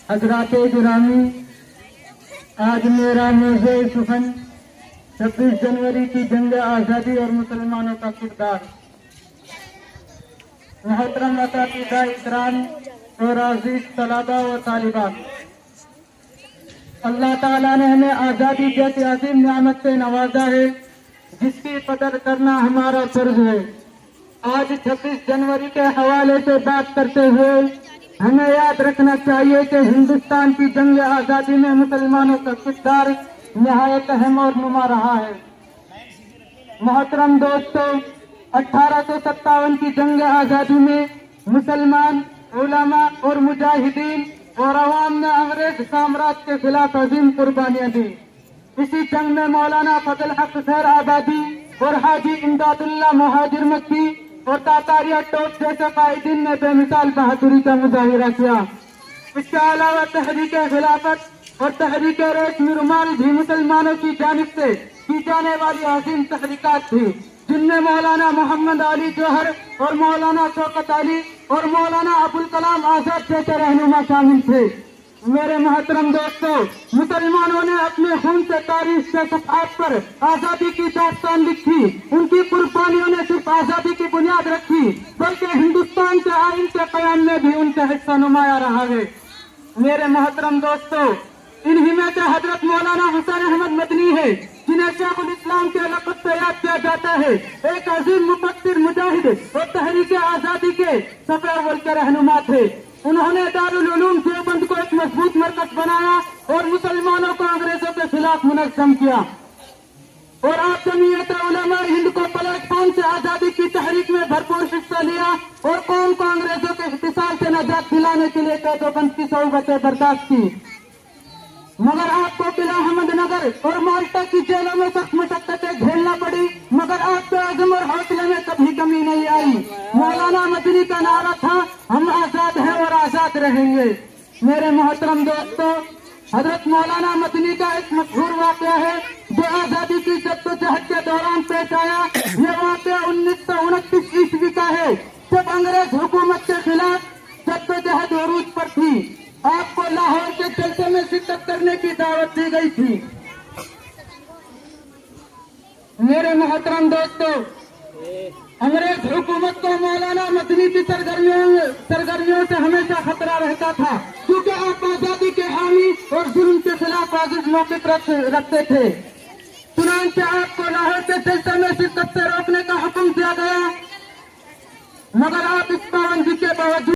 حضرات گرامی، آج میرا موضوع سخن 26 جنوری کی جنگ آزادی اور مسلمانوں کا کردار۔ محترم اساتذہ اکرام اور عزیز طلباء و طالبات، اللہ تعالیٰ نے ہمیں آزادی جیسی عظیم نعمت سے نوازا ہے جس کی قدر کرنا ہمارا فرض ہے۔ آج 26 جنوری کے حوالے سے بات کرتے ہوئے ہمیں یاد رکھنا چاہیے کہ ہندوستان کی جنگ آزادی میں مسلمانوں کا کردار نہایت اہم اور نما رہا ہے۔ محترم دوستو، 1857 کی جنگ آزادی میں مسلمان علماء اور مجاہدین اور عوام نے انگریز سامراج کے خلاف عظیم قربانیاں دی۔ اسی جنگ میں مولانا فضل حق خیر آبادی اور حاجی امداد اللہ مہاجر مکی اور تاتاریہ ٹوپ جیسے قائدین نے بے مثال بہادری کا مظاہرہ کیا۔ اس کے علاوہ تحریک خلافت اور تحریک ریشمی رومال بھی مسلمانوں کی جانب سے کی جانے والی عظیم تحریکات تھی، جن میں مولانا محمد علی جوہر اور مولانا شوکت علی اور مولانا ابوالکلام آزاد جیسے رہنما شامل تھے۔ میرے محترم دوستو، مسلمانوں نے اپنے خون سے تاریخ کے صفحات پر آزادی کی داستان لکھی۔ ان کی قربانیوں نے صرف آزادی کی بنیاد رکھی بلکہ ہندوستان کے آئین کے قیام میں بھی ان کا حصہ نمایاں رہا ہے۔ میرے محترم دوستو، انہی میں سے حضرت مولانا حسین احمد مدنی ہے جنہیں شیخ الاسلام کے لقب سے یاد کیا جاتا ہے۔ ایک عظیم مفکر، مجاہد اور تحریک آزادی کے صفحہ اول کے رہنما تھے۔ انہوں نے دارالعلوم دیوبند کو ایک مضبوط مرکز بنایا اور مسلمانوں کو انگریزوں کے خلاف منظم کیا، اور آپ جمعیت علماء ہند کو پلیٹ فارم سے آزادی کی تحریک میں بھرپور حصہ لیا اور قوم کو انگریزوں کے احتساب سے نجات دلانے کے لیے قید و بند کی صعوبتیں برداشت کی۔ مگر آپ کو قلعہ احمد نگر اور مالٹا کی جیلوں میں سخت مشقتیں جھیلنا پڑی، مگر آپ کے عزم اور حوصلے میں کبھی کمی نہیں آئی۔ مولانا مدنی کا نعرہ تھا، ہم آزاد ہیں اور آزاد رہیں گے۔ میرے محترم دوستو، حضرت مولانا مدنی کا ایک مشہور واقعہ ہے جو آزادی کی جدوجہد کے دوران پیش آیا۔ یہ واقعہ 1929 عیسوی کا ہے، جب انگریز حکومت کے خلاف جدوجہد عروج پر تھی۔ آپ کو لاہور کے جلسے میں شرکت کرنے کی دعوت دی گئی تھی۔ میرے محترم دوستو، انگریز حکومت کو مولانا مدنی کی سرگرمیوں سے ہمیشہ خطرہ رہتا تھا، کیونکہ آپ آزادی کے حامی اور ظلم کے خلاف عاجز موقف رکھتے تھے۔ چنانچہ آپ کو لاہور کے جلسے میں شرکت سے روکنے کا حکم دیا گیا، مگر آپ اس پابندی کے باوجود